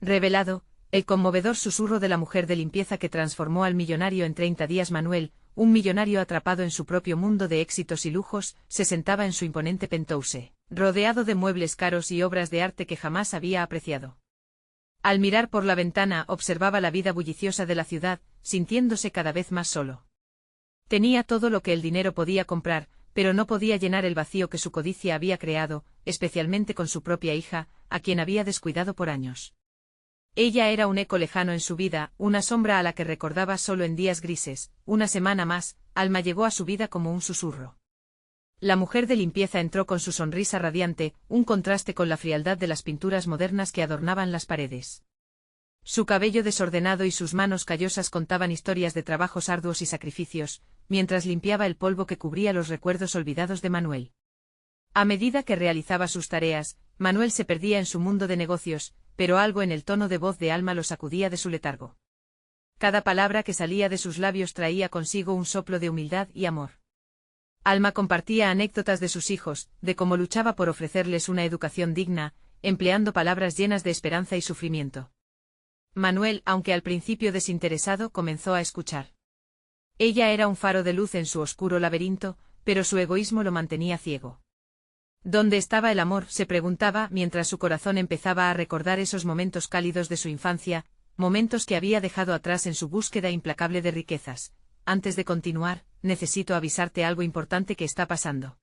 Revelado, el conmovedor susurro de la mujer de limpieza que transformó al millonario en 30 días. Manuel, un millonario atrapado en su propio mundo de éxitos y lujos, se sentaba en su imponente penthouse, rodeado de muebles caros y obras de arte que jamás había apreciado. Al mirar por la ventana observaba la vida bulliciosa de la ciudad, sintiéndose cada vez más solo. Tenía todo lo que el dinero podía comprar, pero no podía llenar el vacío que su codicia había creado, especialmente con su propia hija, a quien había descuidado por años. Ella era un eco lejano en su vida, una sombra a la que recordaba solo en días grises. Una semana más, Alma llegó a su vida como un susurro. La mujer de limpieza entró con su sonrisa radiante, un contraste con la frialdad de las pinturas modernas que adornaban las paredes. Su cabello desordenado y sus manos callosas contaban historias de trabajos arduos y sacrificios, mientras limpiaba el polvo que cubría los recuerdos olvidados de Manuel. A medida que realizaba sus tareas, Manuel se perdía en su mundo de negocios, pero algo en el tono de voz de Alma lo sacudía de su letargo. Cada palabra que salía de sus labios traía consigo un soplo de humildad y amor. Alma compartía anécdotas de sus hijos, de cómo luchaba por ofrecerles una educación digna, empleando palabras llenas de esperanza y sufrimiento. Manuel, aunque al principio desinteresado, comenzó a escuchar. Ella era un faro de luz en su oscuro laberinto, pero su egoísmo lo mantenía ciego. ¿Dónde estaba el amor?, se preguntaba mientras su corazón empezaba a recordar esos momentos cálidos de su infancia, momentos que había dejado atrás en su búsqueda implacable de riquezas. Antes de continuar, necesito avisarte algo importante que está pasando.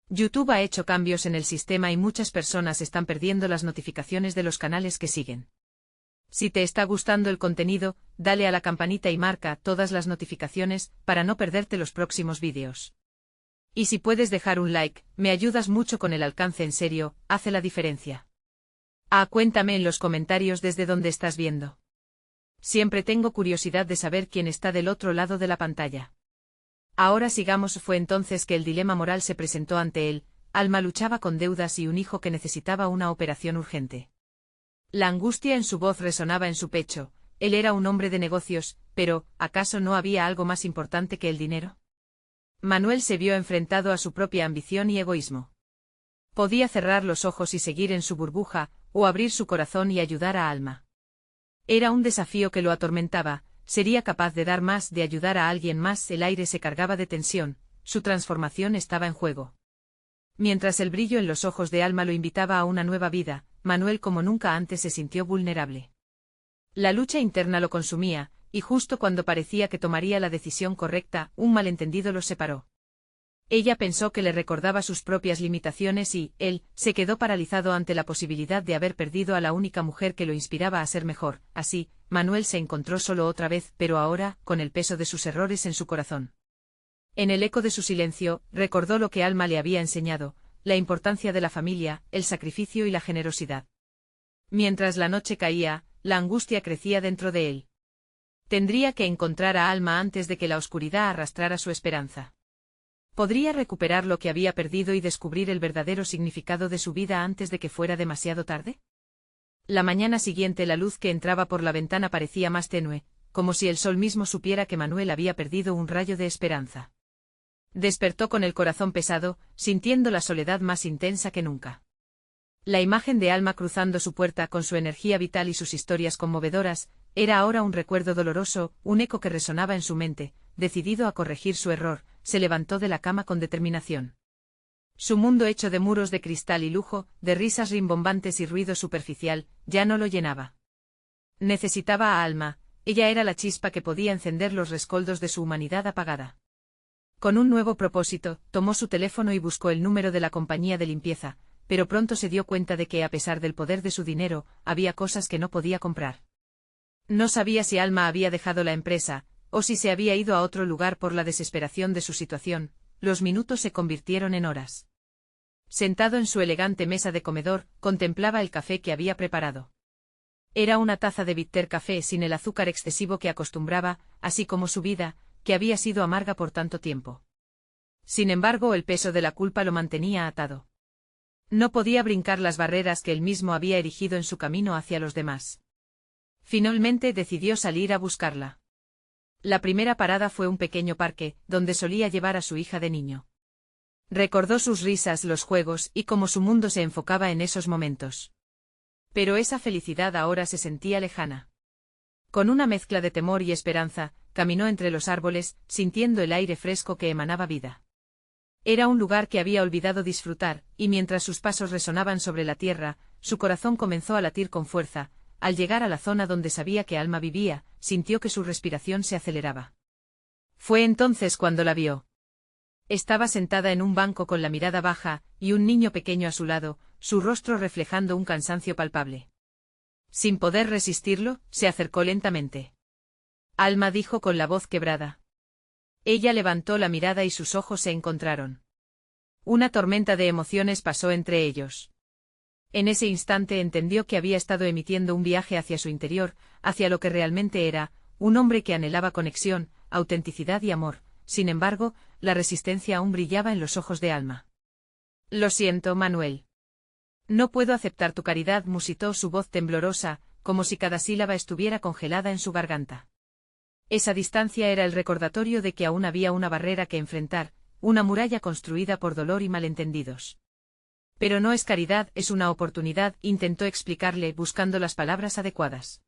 YouTube ha hecho cambios en el sistema y muchas personas están perdiendo las notificaciones de los canales que siguen. Si te está gustando el contenido, dale a la campanita y marca todas las notificaciones para no perderte los próximos vídeos. Y si puedes dejar un like, me ayudas mucho con el alcance, en serio, hace la diferencia. Cuéntame en los comentarios desde dónde estás viendo. Siempre tengo curiosidad de saber quién está del otro lado de la pantalla. Ahora sigamos. Fue entonces que el dilema moral se presentó ante él. Alma luchaba con deudas y un hijo que necesitaba una operación urgente. La angustia en su voz resonaba en su pecho. Él era un hombre de negocios, pero, ¿acaso no había algo más importante que el dinero? Manuel se vio enfrentado a su propia ambición y egoísmo. Podía cerrar los ojos y seguir en su burbuja, o abrir su corazón y ayudar a Alma. Era un desafío que lo atormentaba. ¿Sería capaz de dar más, de ayudar a alguien más? El aire se cargaba de tensión, su transformación estaba en juego. Mientras el brillo en los ojos de Alma lo invitaba a una nueva vida, Manuel como nunca antes se sintió vulnerable. La lucha interna lo consumía, y justo cuando parecía que tomaría la decisión correcta, un malentendido los separó. Ella pensó que le recordaba sus propias limitaciones y, él, se quedó paralizado ante la posibilidad de haber perdido a la única mujer que lo inspiraba a ser mejor. Así, Manuel se encontró solo otra vez, pero ahora, con el peso de sus errores en su corazón. En el eco de su silencio, recordó lo que Alma le había enseñado, la importancia de la familia, el sacrificio y la generosidad. Mientras la noche caía, la angustia crecía dentro de él. Tendría que encontrar a Alma antes de que la oscuridad arrastrara su esperanza. ¿Podría recuperar lo que había perdido y descubrir el verdadero significado de su vida antes de que fuera demasiado tarde? La mañana siguiente la luz que entraba por la ventana parecía más tenue, como si el sol mismo supiera que Manuel había perdido un rayo de esperanza. Despertó con el corazón pesado, sintiendo la soledad más intensa que nunca. La imagen de Alma cruzando su puerta con su energía vital y sus historias conmovedoras, era ahora un recuerdo doloroso, un eco que resonaba en su mente. Decidido a corregir su error, se levantó de la cama con determinación. Su mundo hecho de muros de cristal y lujo, de risas rimbombantes y ruido superficial, ya no lo llenaba. Necesitaba a Alma, ella era la chispa que podía encender los rescoldos de su humanidad apagada. Con un nuevo propósito, tomó su teléfono y buscó el número de la compañía de limpieza, pero pronto se dio cuenta de que a pesar del poder de su dinero, había cosas que no podía comprar. No sabía si Alma había dejado la empresa, o si se había ido a otro lugar por la desesperación de su situación. Los minutos se convirtieron en horas. Sentado en su elegante mesa de comedor, contemplaba el café que había preparado. Era una taza de bitter café sin el azúcar excesivo que acostumbraba, así como su vida, que había sido amarga por tanto tiempo. Sin embargo, el peso de la culpa lo mantenía atado. No podía brincar las barreras que él mismo había erigido en su camino hacia los demás. Finalmente decidió salir a buscarla. La primera parada fue un pequeño parque, donde solía llevar a su hija de niño. Recordó sus risas, los juegos, y cómo su mundo se enfocaba en esos momentos. Pero esa felicidad ahora se sentía lejana. Con una mezcla de temor y esperanza, caminó entre los árboles, sintiendo el aire fresco que emanaba vida. Era un lugar que había olvidado disfrutar, y mientras sus pasos resonaban sobre la tierra, su corazón comenzó a latir con fuerza. Al llegar a la zona donde sabía que Alma vivía, sintió que su respiración se aceleraba. Fue entonces cuando la vio. Estaba sentada en un banco con la mirada baja, y un niño pequeño a su lado, su rostro reflejando un cansancio palpable. Sin poder resistirlo, se acercó lentamente. Alma dijo con la voz quebrada. Ella levantó la mirada y sus ojos se encontraron. Una tormenta de emociones pasó entre ellos. En ese instante entendió que había estado emitiendo un viaje hacia su interior, hacia lo que realmente era, un hombre que anhelaba conexión, autenticidad y amor. Sin embargo, la resistencia aún brillaba en los ojos de Alma. Lo siento, Manuel. No puedo aceptar tu caridad, musitó su voz temblorosa, como si cada sílaba estuviera congelada en su garganta. Esa distancia era el recordatorio de que aún había una barrera que enfrentar, una muralla construida por dolor y malentendidos. Pero no es caridad, es una oportunidad, intentó explicarle buscando las palabras adecuadas.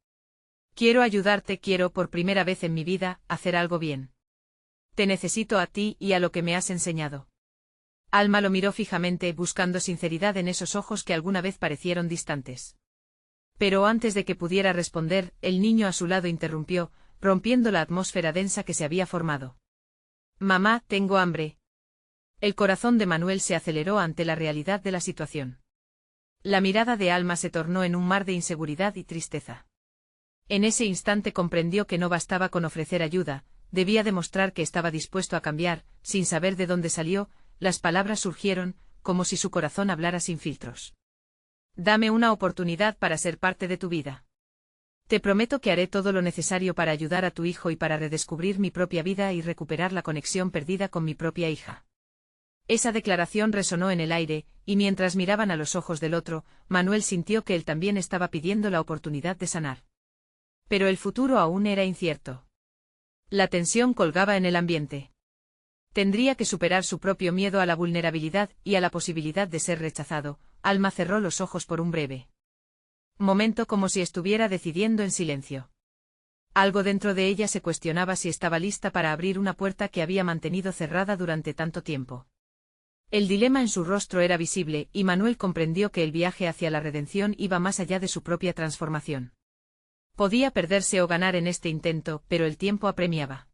Quiero ayudarte, quiero por primera vez en mi vida, hacer algo bien. Te necesito a ti y a lo que me has enseñado. Alma lo miró fijamente, buscando sinceridad en esos ojos que alguna vez parecieron distantes. Pero antes de que pudiera responder, el niño a su lado interrumpió, rompiendo la atmósfera densa que se había formado. Mamá, tengo hambre. El corazón de Manuel se aceleró ante la realidad de la situación. La mirada de Alma se tornó en un mar de inseguridad y tristeza. En ese instante comprendió que no bastaba con ofrecer ayuda, debía demostrar que estaba dispuesto a cambiar. Sin saber de dónde salió, las palabras surgieron, como si su corazón hablara sin filtros. Dame una oportunidad para ser parte de tu vida. Te prometo que haré todo lo necesario para ayudar a tu hijo y para redescubrir mi propia vida y recuperar la conexión perdida con mi propia hija. Esa declaración resonó en el aire, y mientras miraban a los ojos del otro, Manuel sintió que él también estaba pidiendo la oportunidad de sanar. Pero el futuro aún era incierto. La tensión colgaba en el ambiente. Tendría que superar su propio miedo a la vulnerabilidad y a la posibilidad de ser rechazado. Alma cerró los ojos por un breve momento, como si estuviera decidiendo en silencio. Algo dentro de ella se cuestionaba si estaba lista para abrir una puerta que había mantenido cerrada durante tanto tiempo. El dilema en su rostro era visible, y Manuel comprendió que el viaje hacia la redención iba más allá de su propia transformación. Podía perderse o ganar en este intento, pero el tiempo apremiaba.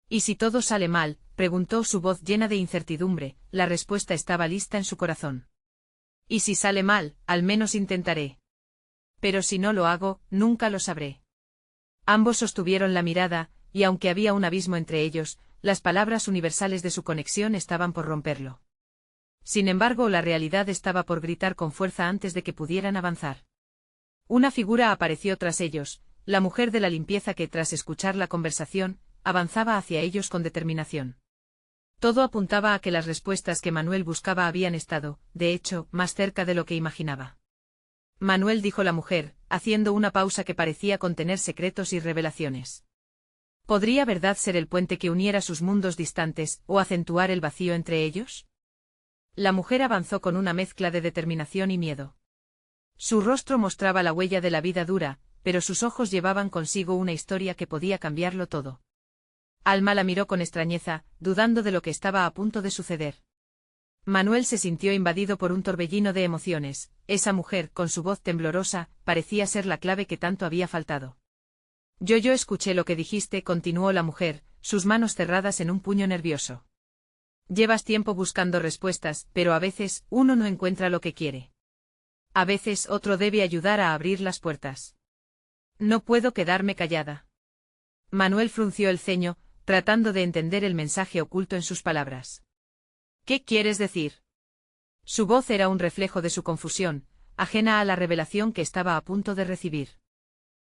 ¿Y si todo sale mal?, preguntó, su voz llena de incertidumbre. La respuesta estaba lista en su corazón. Y si sale mal, al menos intentaré. Pero si no lo hago, nunca lo sabré. Ambos sostuvieron la mirada, y aunque había un abismo entre ellos, las palabras universales de su conexión estaban por romperlo. Sin embargo, la realidad estaba por gritar con fuerza antes de que pudieran avanzar. Una figura apareció tras ellos, la mujer de la limpieza que, tras escuchar la conversación, avanzaba hacia ellos con determinación. Todo apuntaba a que las respuestas que Manuel buscaba habían estado, de hecho, más cerca de lo que imaginaba. Manuel, dijo la mujer, haciendo una pausa que parecía contener secretos y revelaciones. ¿Podría verdad ser el puente que uniera sus mundos distantes, o acentuar el vacío entre ellos? La mujer avanzó con una mezcla de determinación y miedo. Su rostro mostraba la huella de la vida dura, pero sus ojos llevaban consigo una historia que podía cambiarlo todo. Alma la miró con extrañeza, dudando de lo que estaba a punto de suceder. Manuel se sintió invadido por un torbellino de emociones. Esa mujer, con su voz temblorosa, parecía ser la clave que tanto había faltado. Yo escuché lo que dijiste, continuó la mujer, sus manos cerradas en un puño nervioso. Llevas tiempo buscando respuestas, pero a veces, uno no encuentra lo que quiere. A veces otro debe ayudar a abrir las puertas. No puedo quedarme callada. Manuel frunció el ceño, tratando de entender el mensaje oculto en sus palabras. ¿Qué quieres decir? Su voz era un reflejo de su confusión, ajena a la revelación que estaba a punto de recibir.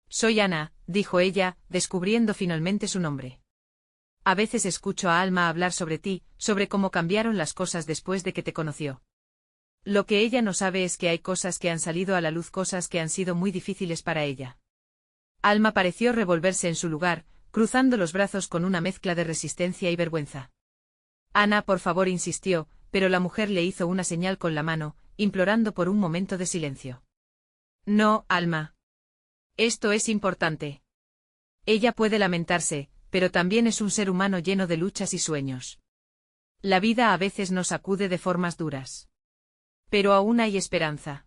Soy Ana, dijo ella, descubriendo finalmente su nombre. A veces escucho a Alma hablar sobre ti, sobre cómo cambiaron las cosas después de que te conoció. Lo que ella no sabe es que hay cosas que han salido a la luz, cosas que han sido muy difíciles para ella. Alma pareció revolverse en su lugar, cruzando los brazos con una mezcla de resistencia y vergüenza. Ana, por favor, insistió, pero la mujer le hizo una señal con la mano, implorando por un momento de silencio. No, Alma. Esto es importante. Ella puede lamentarse, pero también es un ser humano lleno de luchas y sueños. La vida a veces nos sacude de formas duras. Pero aún hay esperanza.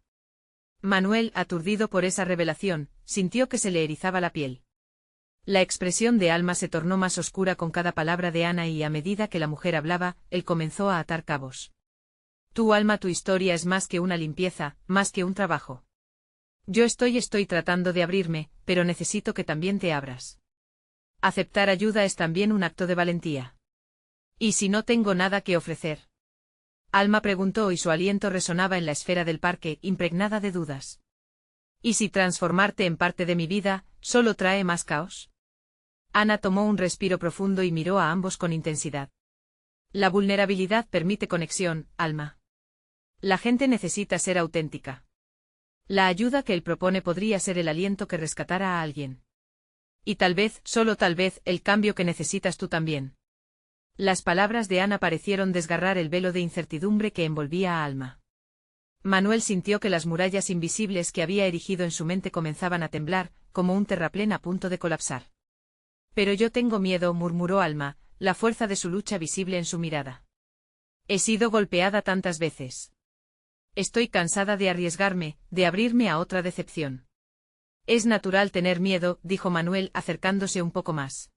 Manuel, aturdido por esa revelación, sintió que se le erizaba la piel. La expresión de Alma se tornó más oscura con cada palabra de Ana y a medida que la mujer hablaba, él comenzó a atar cabos. Tu Alma, tu historia es más que una limpieza, más que un trabajo. Yo estoy tratando de abrirme, pero necesito que también te abras. Aceptar ayuda es también un acto de valentía. ¿Y si no tengo nada que ofrecer? Alma preguntó y su aliento resonaba en la esfera del parque, impregnada de dudas. ¿Y si transformarte en parte de mi vida, solo trae más caos? Ana tomó un respiro profundo y miró a ambos con intensidad. La vulnerabilidad permite conexión, Alma. La gente necesita ser auténtica. La ayuda que él propone podría ser el aliento que rescatara a alguien. Y tal vez, solo tal vez, el cambio que necesitas tú también. Las palabras de Ana parecieron desgarrar el velo de incertidumbre que envolvía a Alma. Manuel sintió que las murallas invisibles que había erigido en su mente comenzaban a temblar, como un terraplén a punto de colapsar. Pero yo tengo miedo, murmuró Alma, la fuerza de su lucha visible en su mirada. He sido golpeada tantas veces. Estoy cansada de arriesgarme, de abrirme a otra decepción. Es natural tener miedo, dijo Manuel, acercándose un poco más.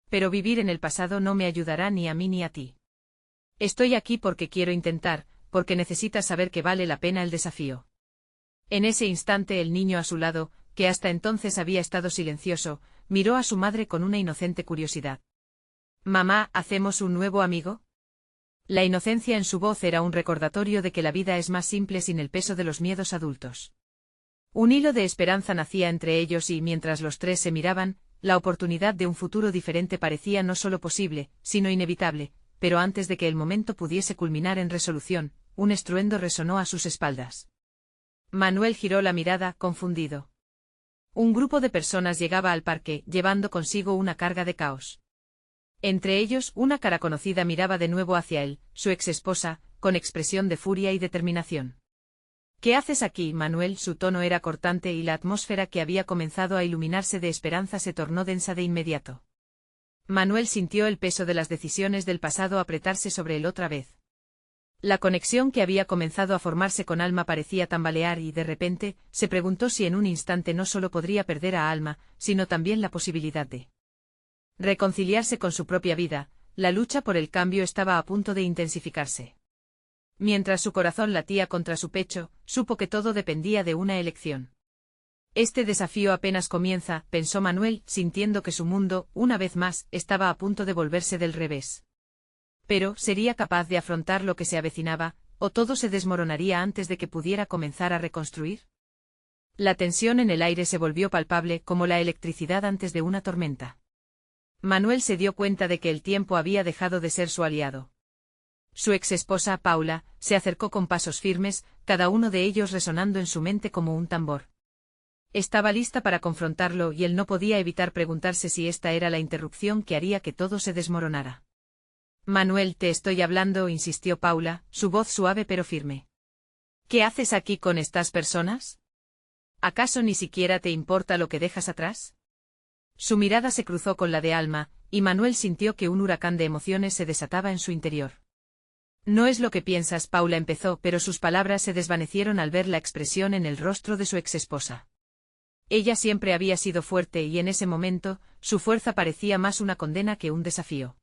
Pero vivir en el pasado no me ayudará ni a mí ni a ti. Estoy aquí porque quiero intentar, porque necesitas saber que vale la pena el desafío. En ese instante el niño a su lado, que hasta entonces había estado silencioso, miró a su madre con una inocente curiosidad. Mamá, ¿hacemos un nuevo amigo? La inocencia en su voz era un recordatorio de que la vida es más simple sin el peso de los miedos adultos. Un hilo de esperanza nacía entre ellos y mientras los tres se miraban, la oportunidad de un futuro diferente parecía no solo posible, sino inevitable, pero antes de que el momento pudiese culminar en resolución, un estruendo resonó a sus espaldas. Manuel giró la mirada, confundido. Un grupo de personas llegaba al parque, llevando consigo una carga de caos. Entre ellos, una cara conocida miraba de nuevo hacia él, su exesposa, con expresión de furia y determinación. ¿Qué haces aquí, Manuel? Su tono era cortante y la atmósfera que había comenzado a iluminarse de esperanza se tornó densa de inmediato. Manuel sintió el peso de las decisiones del pasado apretarse sobre él otra vez. La conexión que había comenzado a formarse con Alma parecía tambalear y, de repente, se preguntó si en un instante no solo podría perder a Alma, sino también la posibilidad de reconciliarse con su propia vida. La lucha por el cambio estaba a punto de intensificarse. Mientras su corazón latía contra su pecho, supo que todo dependía de una elección. Este desafío apenas comienza, pensó Manuel, sintiendo que su mundo, una vez más, estaba a punto de volverse del revés. Pero, ¿sería capaz de afrontar lo que se avecinaba, o todo se desmoronaría antes de que pudiera comenzar a reconstruir? La tensión en el aire se volvió palpable como la electricidad antes de una tormenta. Manuel se dio cuenta de que el tiempo había dejado de ser su aliado. Su exesposa, Paula, se acercó con pasos firmes, cada uno de ellos resonando en su mente como un tambor. Estaba lista para confrontarlo y él no podía evitar preguntarse si esta era la interrupción que haría que todo se desmoronara. Manuel, te estoy hablando, insistió Paula, su voz suave pero firme. ¿Qué haces aquí con estas personas? ¿Acaso ni siquiera te importa lo que dejas atrás? Su mirada se cruzó con la de Alma, y Manuel sintió que un huracán de emociones se desataba en su interior. No es lo que piensas, Paula empezó, pero sus palabras se desvanecieron al ver la expresión en el rostro de su exesposa. Ella siempre había sido fuerte y en ese momento, su fuerza parecía más una condena que un desafío.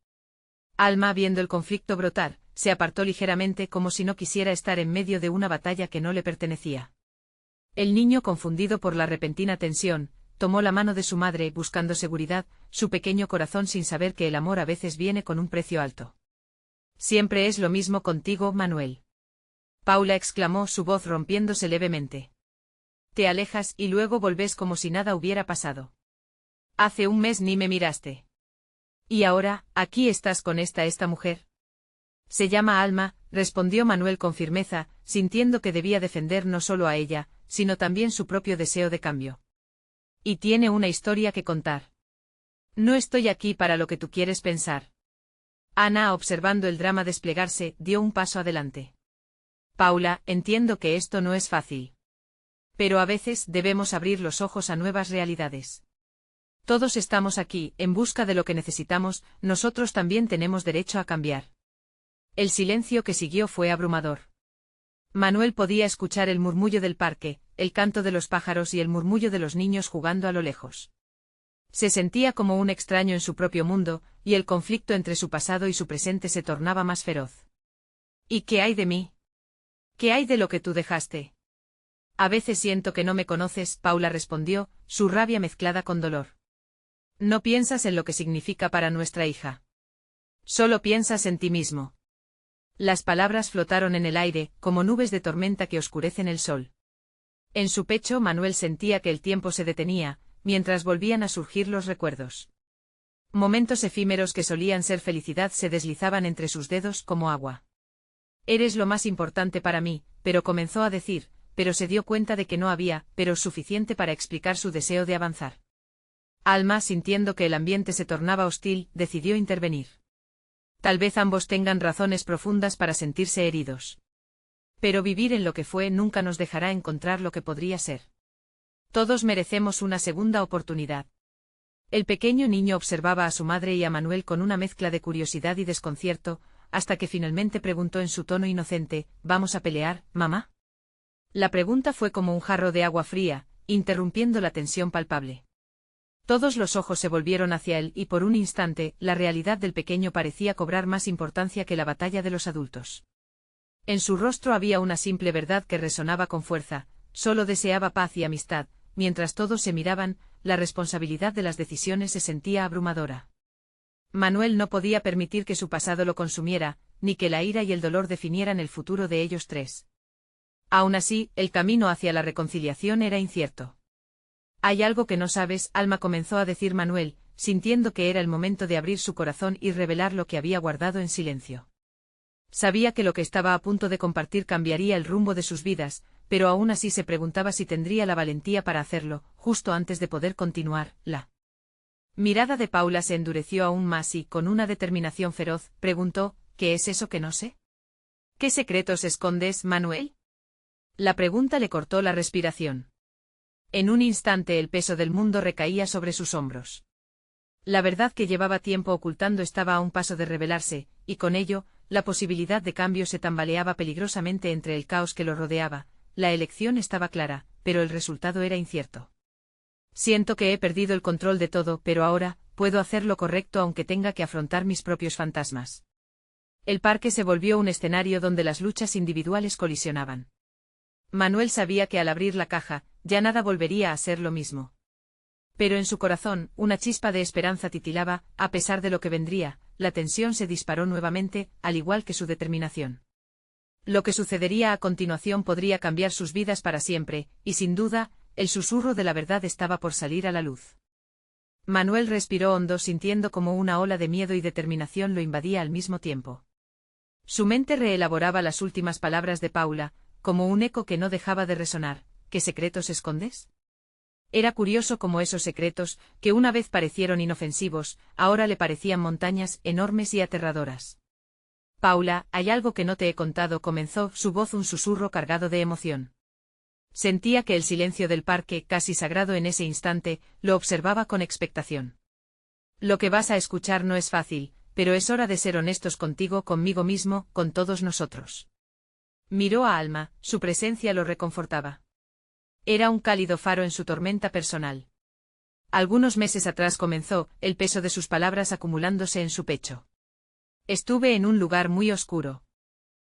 Alma, viendo el conflicto brotar, se apartó ligeramente como si no quisiera estar en medio de una batalla que no le pertenecía. El niño, confundido por la repentina tensión, tomó la mano de su madre buscando seguridad, su pequeño corazón sin saber que el amor a veces viene con un precio alto. Siempre es lo mismo contigo, Manuel. Paula exclamó, su voz rompiéndose levemente. Te alejas y luego volves como si nada hubiera pasado. Hace un mes ni me miraste. Y ahora, aquí estás con esta mujer. Se llama Alma, respondió Manuel con firmeza, sintiendo que debía defender no solo a ella, sino también su propio deseo de cambio. Y tiene una historia que contar. No estoy aquí para lo que tú quieres pensar. Ana, observando el drama desplegarse, dio un paso adelante. Paula, entiendo que esto no es fácil. Pero a veces debemos abrir los ojos a nuevas realidades. Todos estamos aquí, en busca de lo que necesitamos, nosotros también tenemos derecho a cambiar. El silencio que siguió fue abrumador. Manuel podía escuchar el murmullo del parque, el canto de los pájaros y el murmullo de los niños jugando a lo lejos. Se sentía como un extraño en su propio mundo, y el conflicto entre su pasado y su presente se tornaba más feroz. ¿Y qué hay de mí? ¿Qué hay de lo que tú dejaste? A veces siento que no me conoces, Paula respondió, su rabia mezclada con dolor. No piensas en lo que significa para nuestra hija. Solo piensas en ti mismo. Las palabras flotaron en el aire, como nubes de tormenta que oscurecen el sol. En su pecho Manuel sentía que el tiempo se detenía, mientras volvían a surgir los recuerdos. Momentos efímeros que solían ser felicidad se deslizaban entre sus dedos como agua. Eres lo más importante para mí, pero comenzó a decir, pero se dio cuenta de que no había, pero suficiente para explicar su deseo de avanzar. Alma, sintiendo que el ambiente se tornaba hostil, decidió intervenir. Tal vez ambos tengan razones profundas para sentirse heridos. Pero vivir en lo que fue nunca nos dejará encontrar lo que podría ser. Todos merecemos una segunda oportunidad. El pequeño niño observaba a su madre y a Manuel con una mezcla de curiosidad y desconcierto, hasta que finalmente preguntó en su tono inocente, ¿vamos a pelear, mamá? La pregunta fue como un jarro de agua fría, interrumpiendo la tensión palpable. Todos los ojos se volvieron hacia él y por un instante, la realidad del pequeño parecía cobrar más importancia que la batalla de los adultos. En su rostro había una simple verdad que resonaba con fuerza, solo deseaba paz y amistad, mientras todos se miraban, la responsabilidad de las decisiones se sentía abrumadora. Manuel no podía permitir que su pasado lo consumiera, ni que la ira y el dolor definieran el futuro de ellos tres. Aún así, el camino hacia la reconciliación era incierto. Hay algo que no sabes, Alma, comenzó a decir Manuel, sintiendo que era el momento de abrir su corazón y revelar lo que había guardado en silencio. Sabía que lo que estaba a punto de compartir cambiaría el rumbo de sus vidas, pero aún así se preguntaba si tendría la valentía para hacerlo, justo antes de poder continuar. La mirada de Paula se endureció aún más y, con una determinación feroz, preguntó, ¿qué es eso que no sé? ¿Qué secretos escondes, Manuel? La pregunta le cortó la respiración. En un instante el peso del mundo recaía sobre sus hombros. La verdad que llevaba tiempo ocultando estaba a un paso de revelarse, y con ello, la posibilidad de cambio se tambaleaba peligrosamente entre el caos que lo rodeaba. La elección estaba clara, pero el resultado era incierto. Siento que he perdido el control de todo, pero ahora, puedo hacer lo correcto aunque tenga que afrontar mis propios fantasmas. El parque se volvió un escenario donde las luchas individuales colisionaban. Manuel sabía que al abrir la caja, ya nada volvería a ser lo mismo. Pero en su corazón, una chispa de esperanza titilaba, a pesar de lo que vendría, la tensión se disparó nuevamente, al igual que su determinación. Lo que sucedería a continuación podría cambiar sus vidas para siempre, y sin duda, el susurro de la verdad estaba por salir a la luz. Manuel respiró hondo sintiendo como una ola de miedo y determinación lo invadía al mismo tiempo. Su mente reelaboraba las últimas palabras de Paula, como un eco que no dejaba de resonar. ¿Qué secretos escondes? Era curioso cómo esos secretos, que una vez parecieron inofensivos, ahora le parecían montañas enormes y aterradoras. Paula, hay algo que no te he contado, comenzó, su voz un susurro cargado de emoción. Sentía que el silencio del parque, casi sagrado en ese instante, lo observaba con expectación. Lo que vas a escuchar no es fácil, pero es hora de ser honestos contigo, conmigo mismo, con todos nosotros. Miró a Alma, su presencia lo reconfortaba. Era un cálido faro en su tormenta personal. Algunos meses atrás comenzó, el peso de sus palabras acumulándose en su pecho. Estuve en un lugar muy oscuro.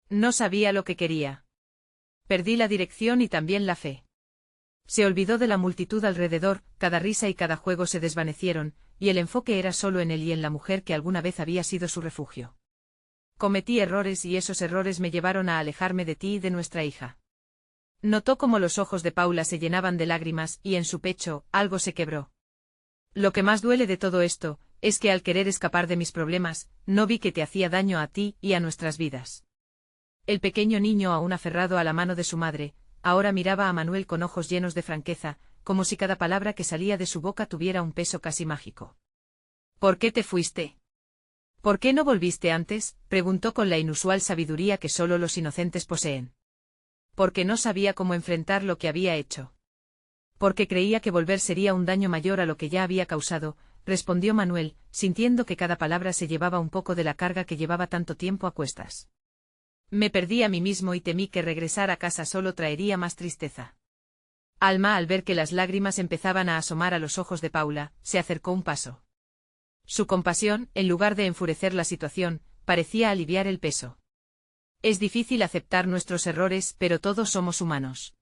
No sabía lo que quería. Perdí la dirección y también la fe. Se olvidó de la multitud alrededor, cada risa y cada juego se desvanecieron, y el enfoque era solo en él y en la mujer que alguna vez había sido su refugio. Cometí errores y esos errores me llevaron a alejarme de ti y de nuestra hija. Notó cómo los ojos de Paula se llenaban de lágrimas y en su pecho, algo se quebró. Lo que más duele de todo esto, es que al querer escapar de mis problemas, no vi que te hacía daño a ti y a nuestras vidas. El pequeño niño, aún aferrado a la mano de su madre, ahora miraba a Manuel con ojos llenos de franqueza, como si cada palabra que salía de su boca tuviera un peso casi mágico. ¿Por qué te fuiste? ¿Por qué no volviste antes?, preguntó con la inusual sabiduría que solo los inocentes poseen. porque no sabía cómo enfrentar lo que había hecho. Porque creía que volver sería un daño mayor a lo que ya había causado, respondió Manuel, sintiendo que cada palabra se llevaba un poco de la carga que llevaba tanto tiempo a cuestas. Me perdí a mí mismo y temí que regresar a casa solo traería más tristeza. Alma, al ver que las lágrimas empezaban a asomar a los ojos de Paula, se acercó un paso. Su compasión, en lugar de enfurecer la situación, parecía aliviar el peso. Es difícil aceptar nuestros errores, pero todos somos humanos.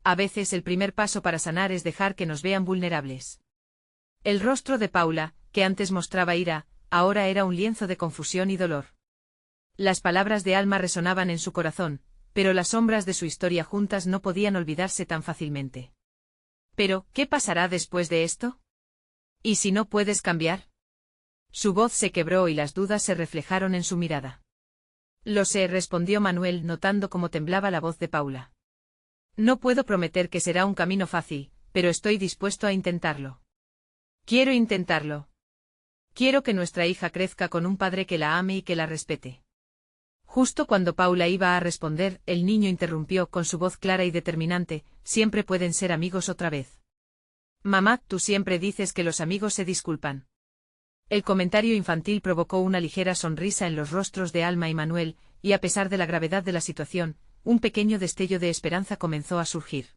A veces el primer paso para sanar es dejar que nos vean vulnerables. El rostro de Paula, que antes mostraba ira, ahora era un lienzo de confusión y dolor. Las palabras de Alma resonaban en su corazón, pero las sombras de su historia juntas no podían olvidarse tan fácilmente. Pero, ¿qué pasará después de esto? ¿Y si no puedes cambiar? Su voz se quebró y las dudas se reflejaron en su mirada. Lo sé, respondió Manuel, notando cómo temblaba la voz de Paula. No puedo prometer que será un camino fácil, pero estoy dispuesto a intentarlo. Quiero intentarlo. Quiero que nuestra hija crezca con un padre que la ame y que la respete. Justo cuando Paula iba a responder, el niño interrumpió con su voz clara y determinante: siempre pueden ser amigos otra vez. Mamá, tú siempre dices que los amigos se disculpan. El comentario infantil provocó una ligera sonrisa en los rostros de Alma y Manuel, y a pesar de la gravedad de la situación, un pequeño destello de esperanza comenzó a surgir.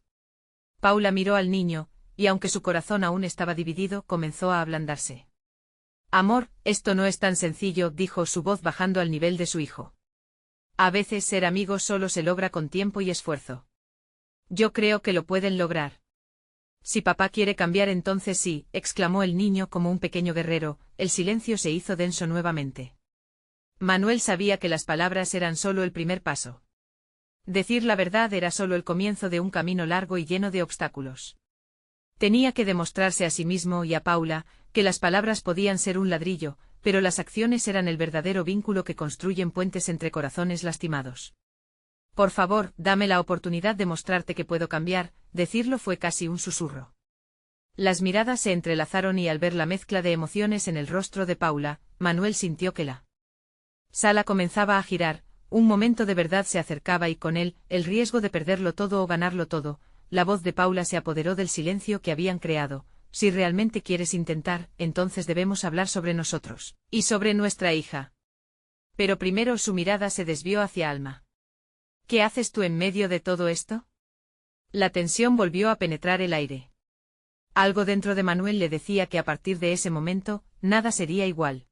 Paula miró al niño, y aunque su corazón aún estaba dividido, comenzó a ablandarse. Amor, esto no es tan sencillo, dijo, su voz bajando al nivel de su hijo. A veces ser amigos solo se logra con tiempo y esfuerzo. Yo creo que lo pueden lograr. Si papá quiere cambiar, entonces sí, exclamó el niño como un pequeño guerrero. El silencio se hizo denso nuevamente. Manuel sabía que las palabras eran solo el primer paso. Decir la verdad era solo el comienzo de un camino largo y lleno de obstáculos. Tenía que demostrarse a sí mismo y a Paula que las palabras podían ser un ladrillo, pero las acciones eran el verdadero vínculo que construyen puentes entre corazones lastimados. Por favor, dame la oportunidad de mostrarte que puedo cambiar, decirlo fue casi un susurro. Las miradas se entrelazaron y al ver la mezcla de emociones en el rostro de Paula, Manuel sintió que la sala comenzaba a girar, un momento de verdad se acercaba y con él, el riesgo de perderlo todo o ganarlo todo. La voz de Paula se apoderó del silencio que habían creado. Si realmente quieres intentar, entonces debemos hablar sobre nosotros, y sobre nuestra hija. Pero primero su mirada se desvió hacia Alma. ¿Qué haces tú en medio de todo esto? La tensión volvió a penetrar el aire. Algo dentro de Manuel le decía que a partir de ese momento, nada sería igual.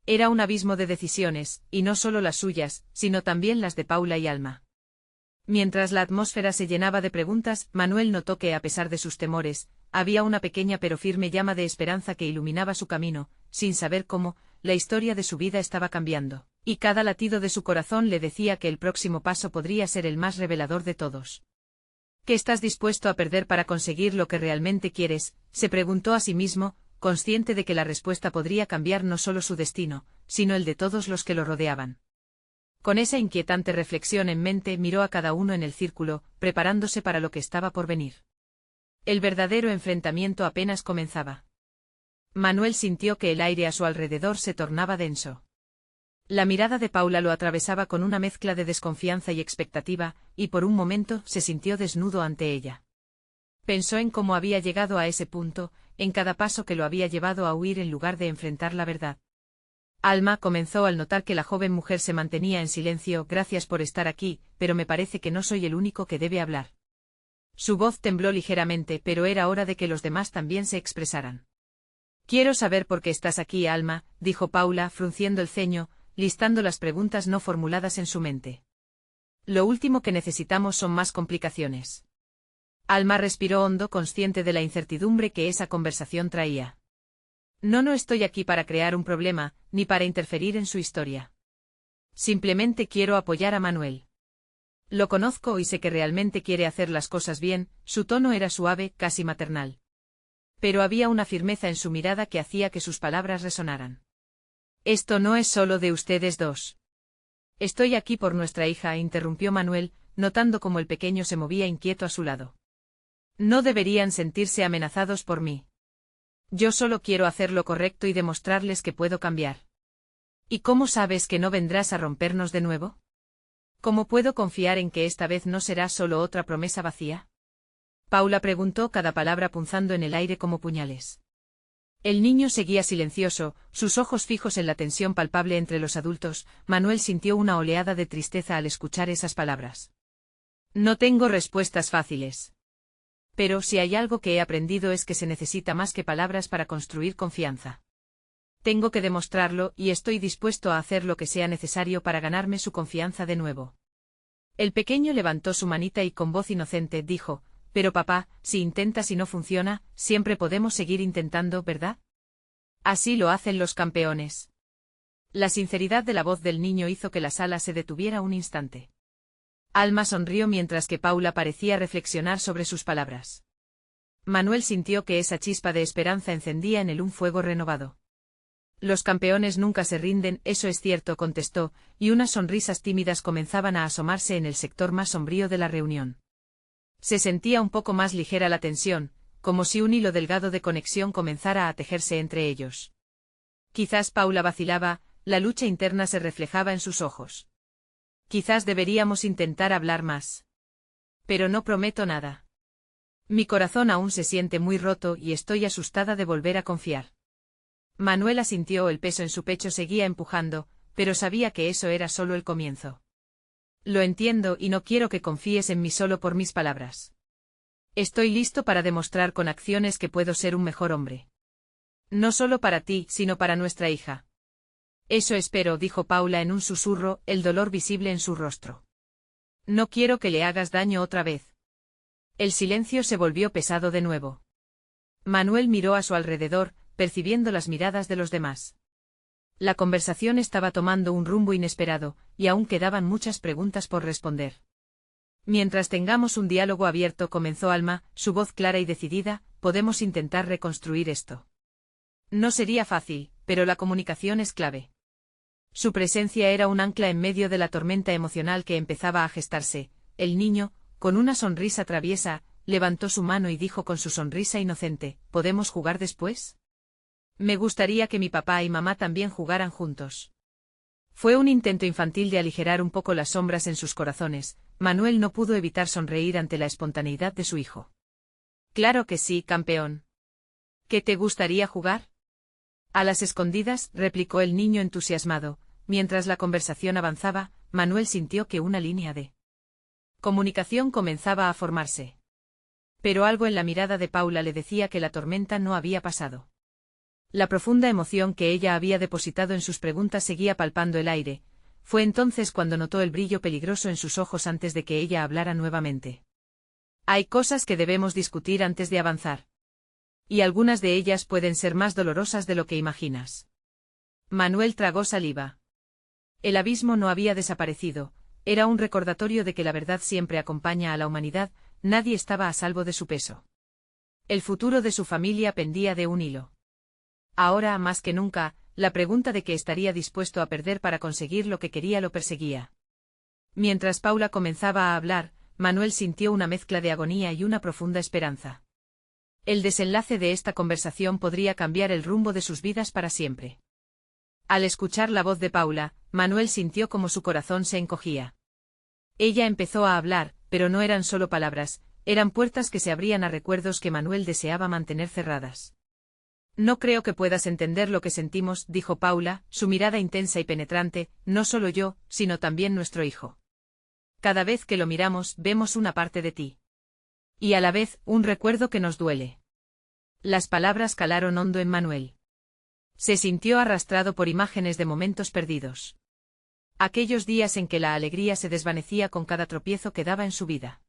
Era un abismo de decisiones, y no solo las suyas, sino también las de Paula y Alma. Mientras la atmósfera se llenaba de preguntas, Manuel notó que, a pesar de sus temores, había una pequeña pero firme llama de esperanza que iluminaba su camino. Sin saber cómo, la historia de su vida estaba cambiando, y cada latido de su corazón le decía que el próximo paso podría ser el más revelador de todos. ¿Qué estás dispuesto a perder para conseguir lo que realmente quieres?, se preguntó a sí mismo, consciente de que la respuesta podría cambiar no solo su destino, sino el de todos los que lo rodeaban. Con esa inquietante reflexión en mente miró a cada uno en el círculo, preparándose para lo que estaba por venir. El verdadero enfrentamiento apenas comenzaba. Manuel sintió que el aire a su alrededor se tornaba denso. La mirada de Paula lo atravesaba con una mezcla de desconfianza y expectativa, y por un momento se sintió desnudo ante ella. Pensó en cómo había llegado a ese punto, en cada paso que lo había llevado a huir en lugar de enfrentar la verdad. Alma comenzó al notar que la joven mujer se mantenía en silencio. Gracias por estar aquí, pero me parece que no soy el único que debe hablar. Su voz tembló ligeramente, pero era hora de que los demás también se expresaran. Quiero saber por qué estás aquí, Alma, dijo Paula, frunciendo el ceño, listando las preguntas no formuladas en su mente. Lo último que necesitamos son más complicaciones. Alma respiró hondo, consciente de la incertidumbre que esa conversación traía. No estoy aquí para crear un problema, ni para interferir en su historia. Simplemente quiero apoyar a Manuel. Lo conozco y sé que realmente quiere hacer las cosas bien. Su tono era suave, casi maternal. Pero había una firmeza en su mirada que hacía que sus palabras resonaran. Esto no es solo de ustedes dos. Estoy aquí por nuestra hija, interrumpió Manuel, notando cómo el pequeño se movía inquieto a su lado. No deberían sentirse amenazados por mí. Yo solo quiero hacer lo correcto y demostrarles que puedo cambiar. ¿Y cómo sabes que no vendrás a rompernos de nuevo? ¿Cómo puedo confiar en que esta vez no será solo otra promesa vacía? Paula preguntó, cada palabra punzando en el aire como puñales. El niño seguía silencioso, sus ojos fijos en la tensión palpable entre los adultos. Manuel sintió una oleada de tristeza al escuchar esas palabras. No tengo respuestas fáciles. Pero si hay algo que he aprendido es que se necesita más que palabras para construir confianza. Tengo que demostrarlo y estoy dispuesto a hacer lo que sea necesario para ganarme su confianza de nuevo. El pequeño levantó su manita y con voz inocente dijo: pero papá, si intentas y no funciona, siempre podemos seguir intentando, ¿verdad? Así lo hacen los campeones. La sinceridad de la voz del niño hizo que la sala se detuviera un instante. Alma sonrió mientras que Paula parecía reflexionar sobre sus palabras. Manuel sintió que esa chispa de esperanza encendía en él un fuego renovado. Los campeones nunca se rinden, eso es cierto, contestó, y unas sonrisas tímidas comenzaban a asomarse en el sector más sombrío de la reunión. Se sentía un poco más ligera la tensión, como si un hilo delgado de conexión comenzara a tejerse entre ellos. Quizás Paula vacilaba, la lucha interna se reflejaba en sus ojos. Quizás deberíamos intentar hablar más. Pero no prometo nada. Mi corazón aún se siente muy roto y estoy asustada de volver a confiar. Manuela sintió el peso en su pecho, seguía empujando, pero sabía que eso era solo el comienzo. Lo entiendo y no quiero que confíes en mí solo por mis palabras. Estoy listo para demostrar con acciones que puedo ser un mejor hombre. No solo para ti, sino para nuestra hija. Eso espero, dijo Paula en un susurro, el dolor visible en su rostro. No quiero que le hagas daño otra vez. El silencio se volvió pesado de nuevo. Manuel miró a su alrededor, percibiendo las miradas de los demás. La conversación estaba tomando un rumbo inesperado, y aún quedaban muchas preguntas por responder. Mientras tengamos un diálogo abierto, comenzó Alma, su voz clara y decidida, podemos intentar reconstruir esto. No sería fácil, pero la comunicación es clave. Su presencia era un ancla en medio de la tormenta emocional que empezaba a gestarse. El niño, con una sonrisa traviesa, levantó su mano y dijo con su sonrisa inocente: ¿podemos jugar después? Me gustaría que mi papá y mamá también jugaran juntos. Fue un intento infantil de aligerar un poco las sombras en sus corazones. Manuel no pudo evitar sonreír ante la espontaneidad de su hijo. Claro que sí, campeón. ¿Qué te gustaría jugar? A las escondidas, replicó el niño entusiasmado. Mientras la conversación avanzaba, Manuel sintió que una línea de comunicación comenzaba a formarse. Pero algo en la mirada de Paula le decía que la tormenta no había pasado. La profunda emoción que ella había depositado en sus preguntas seguía palpando el aire. Fue entonces cuando notó el brillo peligroso en sus ojos antes de que ella hablara nuevamente. Hay cosas que debemos discutir antes de avanzar. Y algunas de ellas pueden ser más dolorosas de lo que imaginas. Manuel tragó saliva. El abismo no había desaparecido, era un recordatorio de que la verdad siempre acompaña a la humanidad, nadie estaba a salvo de su peso. El futuro de su familia pendía de un hilo. Ahora, más que nunca, la pregunta de qué estaría dispuesto a perder para conseguir lo que quería lo perseguía. Mientras Paula comenzaba a hablar, Manuel sintió una mezcla de agonía y una profunda esperanza. El desenlace de esta conversación podría cambiar el rumbo de sus vidas para siempre. Al escuchar la voz de Paula, Manuel sintió como su corazón se encogía. Ella empezó a hablar, pero no eran solo palabras, eran puertas que se abrían a recuerdos que Manuel deseaba mantener cerradas. No creo que puedas entender lo que sentimos, dijo Paula, su mirada intensa y penetrante, no solo yo, sino también nuestro hijo. Cada vez que lo miramos, vemos una parte de ti. Y a la vez, un recuerdo que nos duele. Las palabras calaron hondo en Manuel. Se sintió arrastrado por imágenes de momentos perdidos. Aquellos días en que la alegría se desvanecía con cada tropiezo que daba en su vida.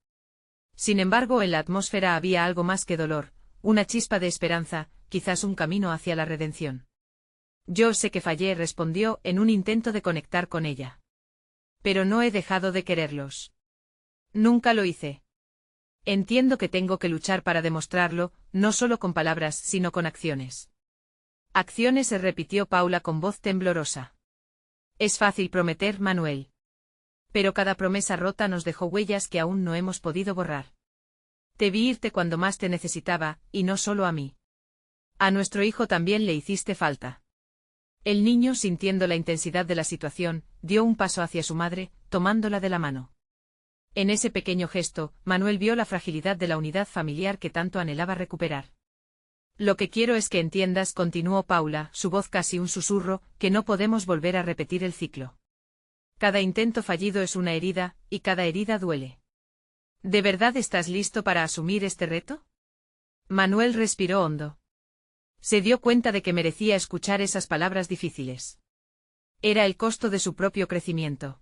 Sin embargo, en la atmósfera había algo más que dolor, una chispa de esperanza, quizás un camino hacia la redención. Yo sé que fallé, respondió, en un intento de conectar con ella. Pero no he dejado de quererlos. Nunca lo hice. Entiendo que tengo que luchar para demostrarlo, no solo con palabras, sino con acciones. Acciones, se repitió Paula con voz temblorosa. Es fácil prometer, Manuel. Pero cada promesa rota nos dejó huellas que aún no hemos podido borrar. Te vi irte cuando más te necesitaba, y no solo a mí. A nuestro hijo también le hiciste falta. El niño, sintiendo la intensidad de la situación, dio un paso hacia su madre, tomándola de la mano. En ese pequeño gesto, Manuel vio la fragilidad de la unidad familiar que tanto anhelaba recuperar. Lo que quiero es que entiendas, continuó Paula, su voz casi un susurro, que no podemos volver a repetir el ciclo. Cada intento fallido es una herida, y cada herida duele. ¿De verdad estás listo para asumir este reto? Manuel respiró hondo. Se dio cuenta de que merecía escuchar esas palabras difíciles. Era el costo de su propio crecimiento.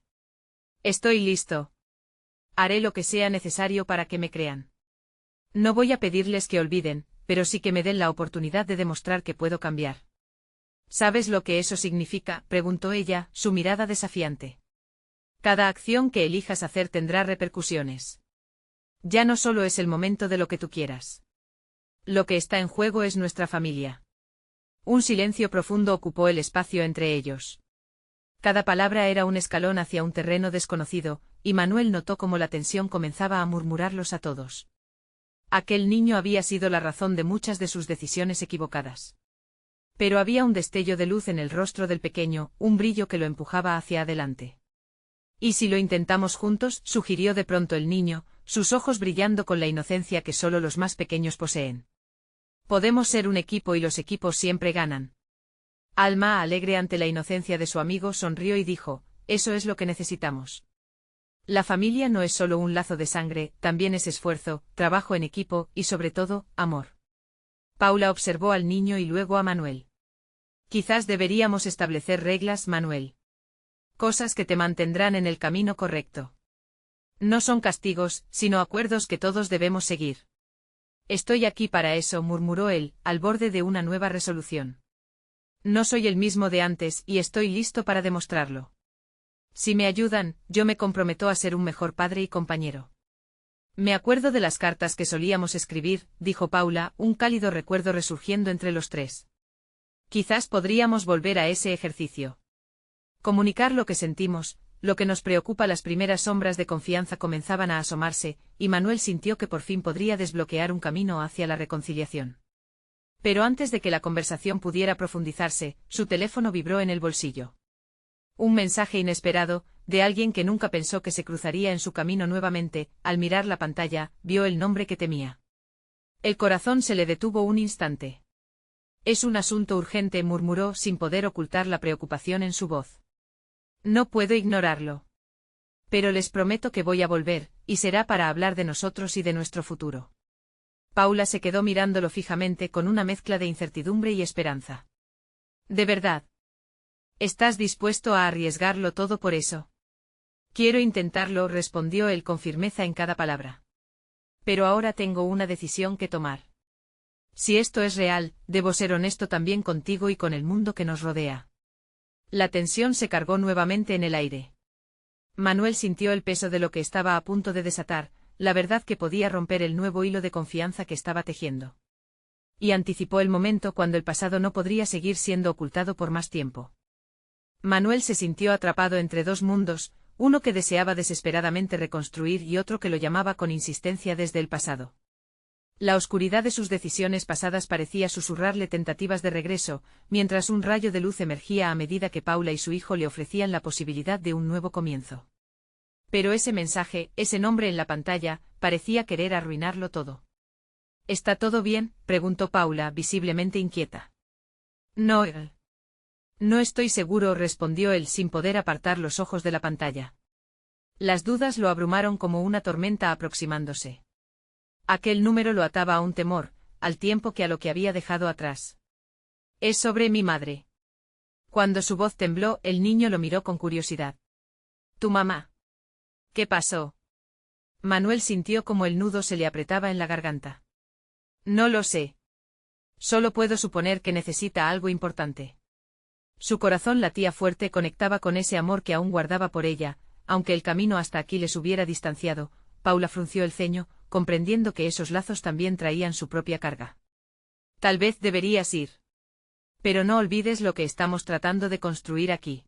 Estoy listo. Haré lo que sea necesario para que me crean. No voy a pedirles que olviden, pero sí que me den la oportunidad de demostrar que puedo cambiar. ¿Sabes lo que eso significa?, preguntó ella, su mirada desafiante. Cada acción que elijas hacer tendrá repercusiones. Ya no solo es el momento de lo que tú quieras. Lo que está en juego es nuestra familia. Un silencio profundo ocupó el espacio entre ellos. Cada palabra era un escalón hacia un terreno desconocido, y Manuel notó cómo la tensión comenzaba a murmurarlos a todos. Aquel niño había sido la razón de muchas de sus decisiones equivocadas. Pero había un destello de luz en el rostro del pequeño, un brillo que lo empujaba hacia adelante. ¿Y si lo intentamos juntos?, sugirió de pronto el niño, sus ojos brillando con la inocencia que solo los más pequeños poseen. Podemos ser un equipo y los equipos siempre ganan. Alma, alegre ante la inocencia de su amigo, sonrió y dijo, eso es lo que necesitamos. La familia no es solo un lazo de sangre, también es esfuerzo, trabajo en equipo y sobre todo, amor. Paula observó al niño y luego a Manuel. Quizás deberíamos establecer reglas, Manuel. Cosas que te mantendrán en el camino correcto. No son castigos, sino acuerdos que todos debemos seguir. Estoy aquí para eso, murmuró él, al borde de una nueva resolución. No soy el mismo de antes y estoy listo para demostrarlo. Si me ayudan, yo me comprometo a ser un mejor padre y compañero. Me acuerdo de las cartas que solíamos escribir, dijo Paula, un cálido recuerdo resurgiendo entre los tres. Quizás podríamos volver a ese ejercicio. Comunicar lo que sentimos, lo que nos preocupa. Las primeras sombras de confianza comenzaban a asomarse, y Manuel sintió que por fin podría desbloquear un camino hacia la reconciliación. Pero antes de que la conversación pudiera profundizarse, su teléfono vibró en el bolsillo. Un mensaje inesperado, de alguien que nunca pensó que se cruzaría en su camino nuevamente. Al mirar la pantalla, vio el nombre que temía. El corazón se le detuvo un instante. Es un asunto urgente, murmuró sin poder ocultar la preocupación en su voz. No puedo ignorarlo. Pero les prometo que voy a volver, y será para hablar de nosotros y de nuestro futuro. Paula se quedó mirándolo fijamente con una mezcla de incertidumbre y esperanza. ¿De verdad? ¿Estás dispuesto a arriesgarlo todo por eso? Quiero intentarlo, respondió él con firmeza en cada palabra. Pero ahora tengo una decisión que tomar. Si esto es real, debo ser honesto también contigo y con el mundo que nos rodea. La tensión se cargó nuevamente en el aire. Manuel sintió el peso de lo que estaba a punto de desatar, la verdad que podía romper el nuevo hilo de confianza que estaba tejiendo. Y anticipó el momento cuando el pasado no podría seguir siendo ocultado por más tiempo. Manuel se sintió atrapado entre dos mundos, uno que deseaba desesperadamente reconstruir y otro que lo llamaba con insistencia desde el pasado. La oscuridad de sus decisiones pasadas parecía susurrarle tentativas de regreso, mientras un rayo de luz emergía a medida que Paula y su hijo le ofrecían la posibilidad de un nuevo comienzo. Pero ese mensaje, ese nombre en la pantalla, parecía querer arruinarlo todo. ¿Está todo bien?, preguntó Paula, visiblemente inquieta. No. No estoy seguro, respondió él sin poder apartar los ojos de la pantalla. Las dudas lo abrumaron como una tormenta aproximándose. Aquel número lo ataba a un temor, al tiempo que a lo que había dejado atrás. Es sobre mi madre. Cuando su voz tembló, el niño lo miró con curiosidad. ¿Tu mamá? ¿Qué pasó? Manuel sintió como el nudo se le apretaba en la garganta. No lo sé. Solo puedo suponer que necesita algo importante. Su corazón latía fuerte, conectaba con ese amor que aún guardaba por ella, aunque el camino hasta aquí les hubiera distanciado. Paula frunció el ceño, comprendiendo que esos lazos también traían su propia carga. Tal vez deberías ir. Pero no olvides lo que estamos tratando de construir aquí.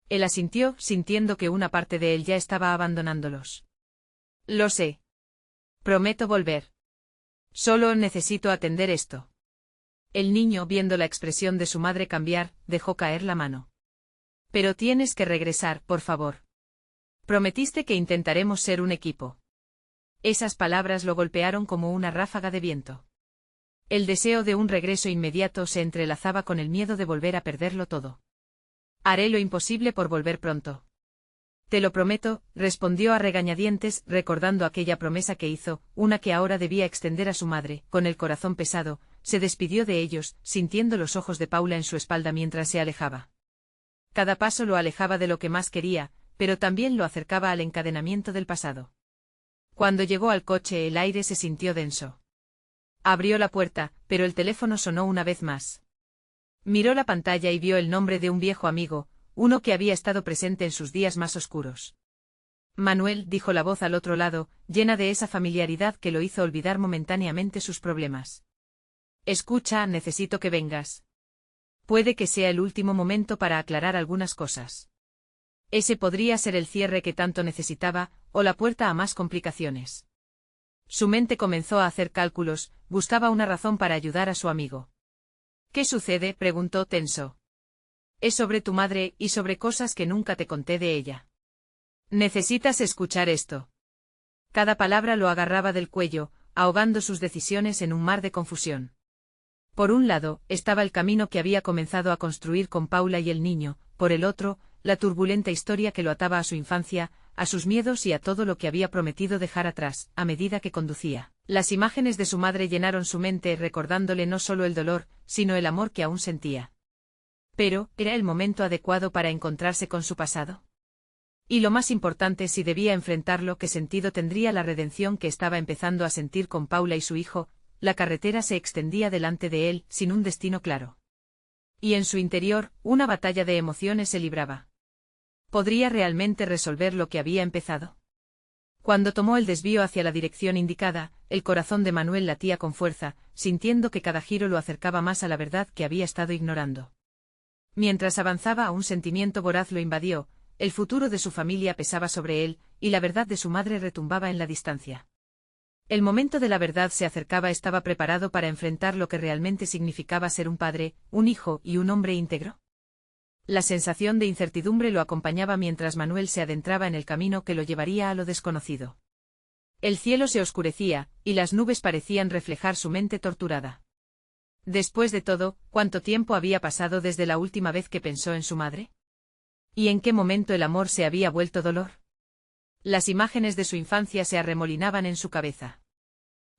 Él asintió, sintiendo que una parte de él ya estaba abandonándolos. Lo sé. Prometo volver. Solo necesito atender esto. El niño, viendo la expresión de su madre cambiar, dejó caer la mano. Pero tienes que regresar, por favor. Prometiste que intentaremos ser un equipo. Esas palabras lo golpearon como una ráfaga de viento. El deseo de un regreso inmediato se entrelazaba con el miedo de volver a perderlo todo. Haré lo imposible por volver pronto. Te lo prometo, respondió a regañadientes, recordando aquella promesa que hizo, una que ahora debía extender a su madre. Con el corazón pesado, se despidió de ellos, sintiendo los ojos de Paula en su espalda mientras se alejaba. Cada paso lo alejaba de lo que más quería, pero también lo acercaba al encadenamiento del pasado. Cuando llegó al coche, el aire se sintió denso. Abrió la puerta, pero el teléfono sonó una vez más. Miró la pantalla y vio el nombre de un viejo amigo, uno que había estado presente en sus días más oscuros. Manuel, dijo la voz al otro lado, llena de esa familiaridad que lo hizo olvidar momentáneamente sus problemas. Escucha, necesito que vengas. Puede que sea el último momento para aclarar algunas cosas. Ese podría ser el cierre que tanto necesitaba, o la puerta a más complicaciones. Su mente comenzó a hacer cálculos, buscaba una razón para ayudar a su amigo. ¿Qué sucede?, preguntó tenso. Es sobre tu madre y sobre cosas que nunca te conté de ella. Necesitas escuchar esto. Cada palabra lo agarraba del cuello, ahogando sus decisiones en un mar de confusión. Por un lado, estaba el camino que había comenzado a construir con Paula y el niño, por el otro, la turbulenta historia que lo ataba a su infancia, a sus miedos y a todo lo que había prometido dejar atrás, a medida que conducía. Las imágenes de su madre llenaron su mente, recordándole no solo el dolor, sino el amor que aún sentía. Pero, ¿era el momento adecuado para encontrarse con su pasado? Y lo más importante, si debía enfrentarlo, ¿qué sentido tendría la redención que estaba empezando a sentir con Paula y su hijo? La carretera se extendía delante de él, sin un destino claro. Y en su interior, una batalla de emociones se libraba. ¿Podría realmente resolver lo que había empezado? Cuando tomó el desvío hacia la dirección indicada, el corazón de Manuel latía con fuerza, sintiendo que cada giro lo acercaba más a la verdad que había estado ignorando. Mientras avanzaba, un sentimiento voraz lo invadió, el futuro de su familia pesaba sobre él, y la verdad de su madre retumbaba en la distancia. El momento de la verdad se acercaba, estaba preparado para enfrentar lo que realmente significaba ser un padre, un hijo y un hombre íntegro. La sensación de incertidumbre lo acompañaba mientras Manuel se adentraba en el camino que lo llevaría a lo desconocido. El cielo se oscurecía, y las nubes parecían reflejar su mente torturada. Después de todo, ¿cuánto tiempo había pasado desde la última vez que pensó en su madre? ¿Y en qué momento el amor se había vuelto dolor? Las imágenes de su infancia se arremolinaban en su cabeza.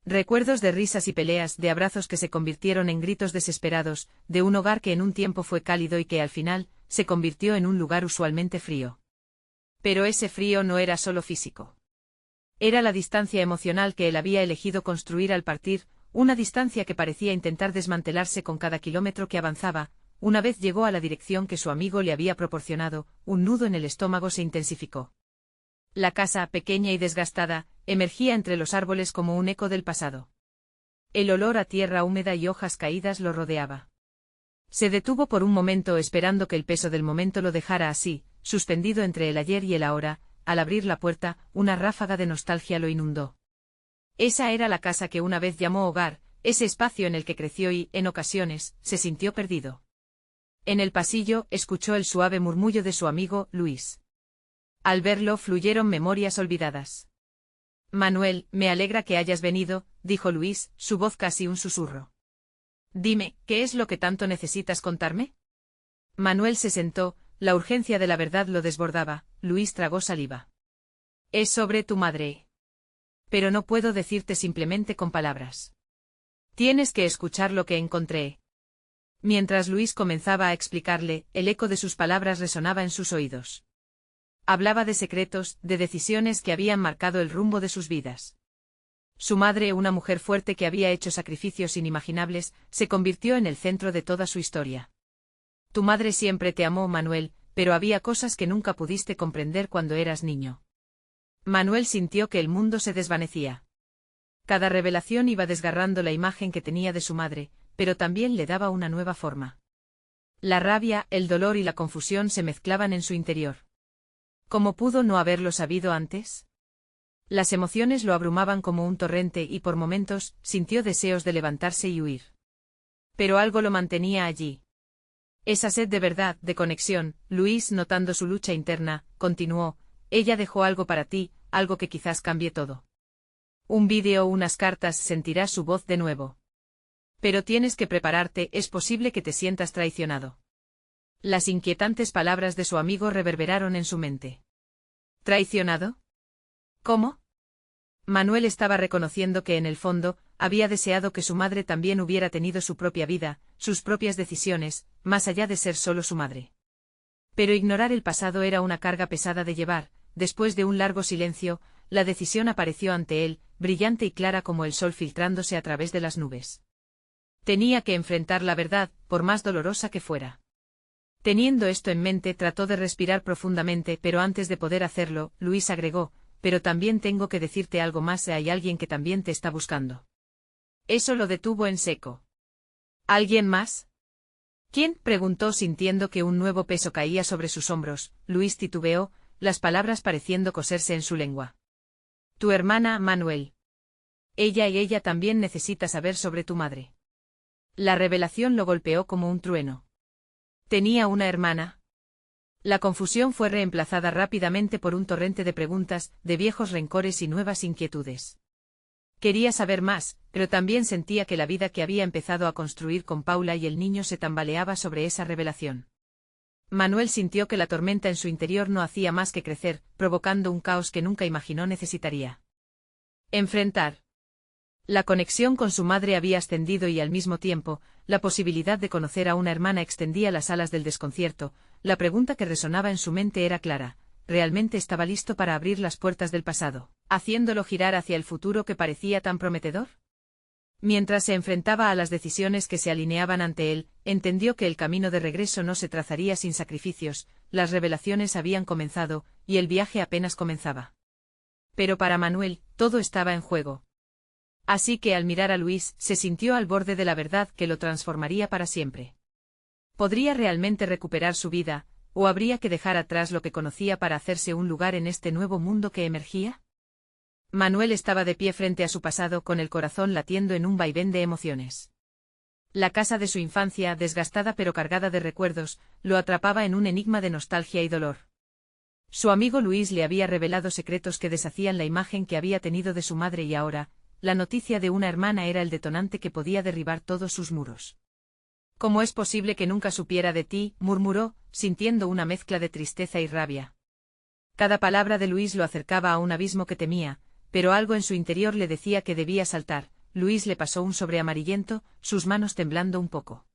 Recuerdos de risas y peleas, de abrazos que se convirtieron en gritos desesperados, de un hogar que en un tiempo fue cálido y que al final se convirtió en un lugar usualmente frío. Pero ese frío no era solo físico. Era la distancia emocional que él había elegido construir al partir, una distancia que parecía intentar desmantelarse con cada kilómetro que avanzaba. Una vez llegó a la dirección que su amigo le había proporcionado, un nudo en el estómago se intensificó. La casa, pequeña y desgastada, emergía entre los árboles como un eco del pasado. El olor a tierra húmeda y hojas caídas lo rodeaba. Se detuvo por un momento, esperando que el peso del momento lo dejara así, suspendido entre el ayer y el ahora. Al abrir la puerta, una ráfaga de nostalgia lo inundó. Esa era la casa que una vez llamó hogar, ese espacio en el que creció y, en ocasiones, se sintió perdido. En el pasillo, escuchó el suave murmullo de su amigo, Luis. Al verlo, fluyeron memorias olvidadas. Manuel, me alegra que hayas venido, dijo Luis, su voz casi un susurro. Dime, ¿qué es lo que tanto necesitas contarme? Manuel se sentó, la urgencia de la verdad lo desbordaba. Luis tragó saliva. Es sobre tu madre. Pero no puedo decirte simplemente con palabras. Tienes que escuchar lo que encontré. Mientras Luis comenzaba a explicarle, el eco de sus palabras resonaba en sus oídos. Hablaba de secretos, de decisiones que habían marcado el rumbo de sus vidas. Su madre, una mujer fuerte que había hecho sacrificios inimaginables, se convirtió en el centro de toda su historia. Tu madre siempre te amó, Manuel, pero había cosas que nunca pudiste comprender cuando eras niño. Manuel sintió que el mundo se desvanecía. Cada revelación iba desgarrando la imagen que tenía de su madre, pero también le daba una nueva forma. La rabia, el dolor y la confusión se mezclaban en su interior. ¿Cómo pudo no haberlo sabido antes? Las emociones lo abrumaban como un torrente y por momentos sintió deseos de levantarse y huir. Pero algo lo mantenía allí. Esa sed de verdad, de conexión. Luis, notando su lucha interna, continuó: ella dejó algo para ti, algo que quizás cambie todo. Un vídeo o unas cartas, sentirás su voz de nuevo. Pero tienes que prepararte, es posible que te sientas traicionado. Las inquietantes palabras de su amigo reverberaron en su mente. ¿Traicionado? ¿Cómo? Manuel estaba reconociendo que en el fondo, había deseado que su madre también hubiera tenido su propia vida, sus propias decisiones, más allá de ser solo su madre. Pero ignorar el pasado era una carga pesada de llevar. Después de un largo silencio, la decisión apareció ante él, brillante y clara como el sol filtrándose a través de las nubes. Tenía que enfrentar la verdad, por más dolorosa que fuera. Teniendo esto en mente, trató de respirar profundamente, pero antes de poder hacerlo, Luis agregó: pero también tengo que decirte algo más, hay alguien que también te está buscando. Eso lo detuvo en seco. ¿Alguien más? ¿Quién? Preguntó sintiendo que un nuevo peso caía sobre sus hombros. Luis titubeó, las palabras pareciendo coserse en su lengua. Tu hermana, Manuel. Ella también necesita saber sobre tu madre. La revelación lo golpeó como un trueno. ¿Tenía una hermana? La confusión fue reemplazada rápidamente por un torrente de preguntas, de viejos rencores y nuevas inquietudes. Quería saber más, pero también sentía que la vida que había empezado a construir con Paula y el niño se tambaleaba sobre esa revelación. Manuel sintió que la tormenta en su interior no hacía más que crecer, provocando un caos que nunca imaginó necesitaría. Enfrentar. La conexión con su madre había ascendido y al mismo tiempo, la posibilidad de conocer a una hermana extendía las alas del desconcierto. La pregunta que resonaba en su mente era clara: ¿realmente estaba listo para abrir las puertas del pasado, haciéndolo girar hacia el futuro que parecía tan prometedor? Mientras se enfrentaba a las decisiones que se alineaban ante él, entendió que el camino de regreso no se trazaría sin sacrificios. Las revelaciones habían comenzado, y el viaje apenas comenzaba. Pero para Manuel, todo estaba en juego. Así que al mirar a Luis, se sintió al borde de la verdad que lo transformaría para siempre. ¿Podría realmente recuperar su vida, o habría que dejar atrás lo que conocía para hacerse un lugar en este nuevo mundo que emergía? Manuel estaba de pie frente a su pasado, con el corazón latiendo en un vaivén de emociones. La casa de su infancia, desgastada pero cargada de recuerdos, lo atrapaba en un enigma de nostalgia y dolor. Su amigo Luis le había revelado secretos que deshacían la imagen que había tenido de su madre y ahora, la noticia de una hermana era el detonante que podía derribar todos sus muros. ¿Cómo es posible que nunca supiera de ti?, murmuró, sintiendo una mezcla de tristeza y rabia. Cada palabra de Luis lo acercaba a un abismo que temía, pero algo en su interior le decía que debía saltar. Luis le pasó un sobre amarillento, sus manos temblando un poco.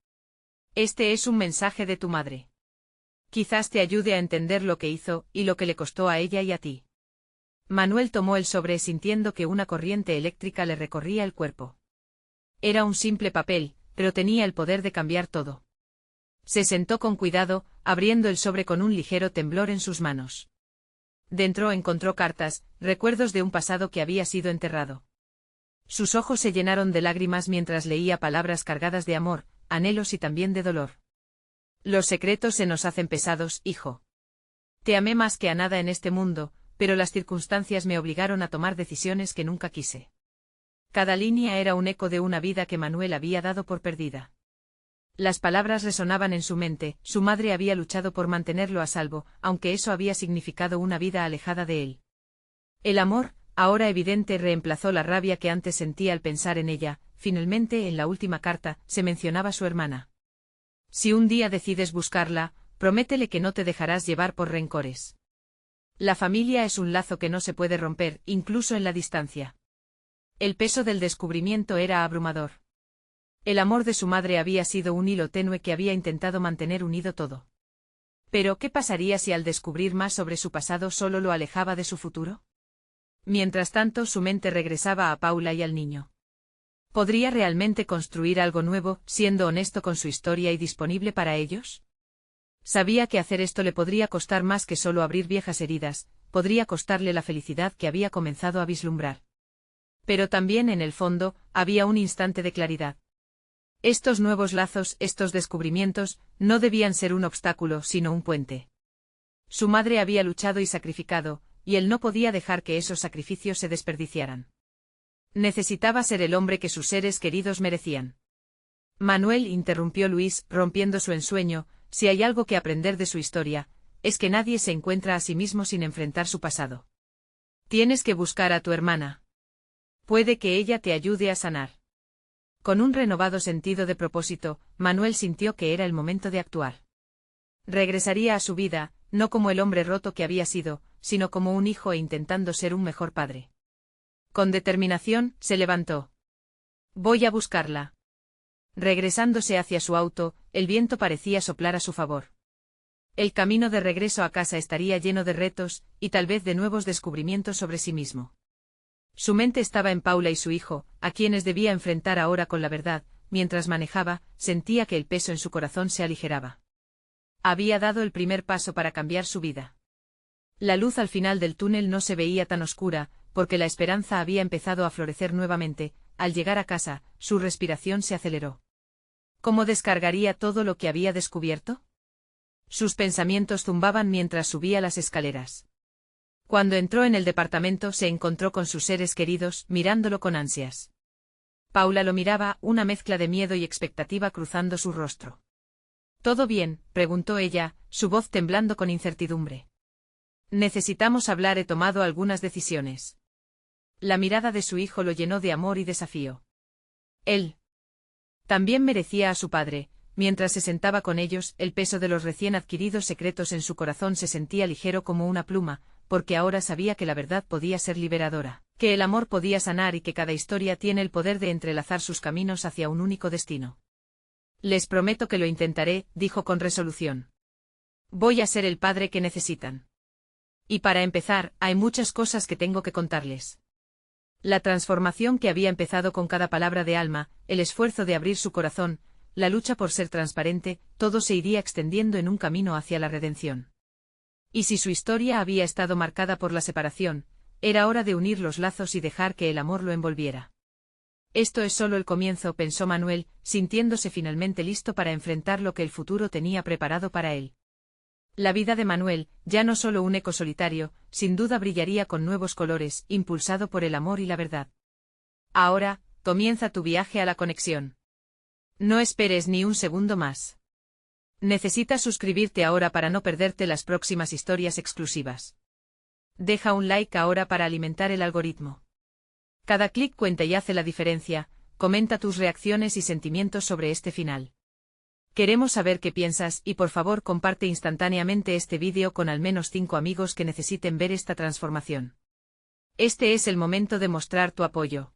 Este es un mensaje de tu madre. Quizás te ayude a entender lo que hizo, y lo que le costó a ella y a ti. Manuel tomó el sobre sintiendo que una corriente eléctrica le recorría el cuerpo. Era un simple papel, pero tenía el poder de cambiar todo. Se sentó con cuidado, abriendo el sobre con un ligero temblor en sus manos. Dentro encontró cartas, recuerdos de un pasado que había sido enterrado. Sus ojos se llenaron de lágrimas mientras leía palabras cargadas de amor, anhelos y también de dolor. Los secretos se nos hacen pesados, hijo. Te amé más que a nada en este mundo, pero las circunstancias me obligaron a tomar decisiones que nunca quise. Cada línea era un eco de una vida que Manuel había dado por perdida. Las palabras resonaban en su mente, su madre había luchado por mantenerlo a salvo, aunque eso había significado una vida alejada de él. El amor, ahora evidente, reemplazó la rabia que antes sentía al pensar en ella. Finalmente, en la última carta, se mencionaba a su hermana. Si un día decides buscarla, prométele que no te dejarás llevar por rencores. La familia es un lazo que no se puede romper, incluso en la distancia. El peso del descubrimiento era abrumador. El amor de su madre había sido un hilo tenue que había intentado mantener unido todo. Pero, ¿qué pasaría si al descubrir más sobre su pasado solo lo alejaba de su futuro? Mientras tanto, su mente regresaba a Paula y al niño. ¿Podría realmente construir algo nuevo, siendo honesto con su historia y disponible para ellos? Sabía que hacer esto le podría costar más que solo abrir viejas heridas, podría costarle la felicidad que había comenzado a vislumbrar. Pero también en el fondo, había un instante de claridad. Estos nuevos lazos, estos descubrimientos, no debían ser un obstáculo, sino un puente. Su madre había luchado y sacrificado, y él no podía dejar que esos sacrificios se desperdiciaran. Necesitaba ser el hombre que sus seres queridos merecían. Manuel, interrumpió Luis, rompiendo su ensueño, si hay algo que aprender de su historia, es que nadie se encuentra a sí mismo sin enfrentar su pasado. Tienes que buscar a tu hermana. Puede que ella te ayude a sanar. Con un renovado sentido de propósito, Manuel sintió que era el momento de actuar. Regresaría a su vida, no como el hombre roto que había sido, sino como un hijo e intentando ser un mejor padre. Con determinación, se levantó. Voy a buscarla. Regresándose hacia su auto, el viento parecía soplar a su favor. El camino de regreso a casa estaría lleno de retos, y tal vez de nuevos descubrimientos sobre sí mismo. Su mente estaba en Paula y su hijo, a quienes debía enfrentar ahora con la verdad. Mientras manejaba, sentía que el peso en su corazón se aligeraba. Había dado el primer paso para cambiar su vida. La luz al final del túnel no se veía tan oscura, porque la esperanza había empezado a florecer nuevamente. Al llegar a casa, su respiración se aceleró. ¿Cómo descargaría todo lo que había descubierto? Sus pensamientos zumbaban mientras subía las escaleras. Cuando entró en el departamento se encontró con sus seres queridos, mirándolo con ansias. Paula lo miraba, una mezcla de miedo y expectativa cruzando su rostro. ¿Todo bien?, preguntó ella, su voz temblando con incertidumbre. Necesitamos hablar, he tomado algunas decisiones. La mirada de su hijo lo llenó de amor y desafío. Él también merecía a su padre. Mientras se sentaba con ellos, el peso de los recién adquiridos secretos en su corazón se sentía ligero como una pluma, porque ahora sabía que la verdad podía ser liberadora, que el amor podía sanar y que cada historia tiene el poder de entrelazar sus caminos hacia un único destino. Les prometo que lo intentaré, dijo con resolución. Voy a ser el padre que necesitan. Y para empezar, hay muchas cosas que tengo que contarles. La transformación que había empezado con cada palabra de Alma, el esfuerzo de abrir su corazón, la lucha por ser transparente, todo se iría extendiendo en un camino hacia la redención. Y si su historia había estado marcada por la separación, era hora de unir los lazos y dejar que el amor lo envolviera. Esto es solo el comienzo, pensó Manuel, sintiéndose finalmente listo para enfrentar lo que el futuro tenía preparado para él. La vida de Manuel, ya no solo un eco solitario, sin duda brillaría con nuevos colores, impulsado por el amor y la verdad. Ahora, comienza tu viaje a la conexión. No esperes ni un segundo más. Necesitas suscribirte ahora para no perderte las próximas historias exclusivas. Deja un like ahora para alimentar el algoritmo. Cada clic cuenta y hace la diferencia. Comenta tus reacciones y sentimientos sobre este final. Queremos saber qué piensas y por favor comparte instantáneamente este vídeo con al menos 5 amigos que necesiten ver esta transformación. Este es el momento de mostrar tu apoyo.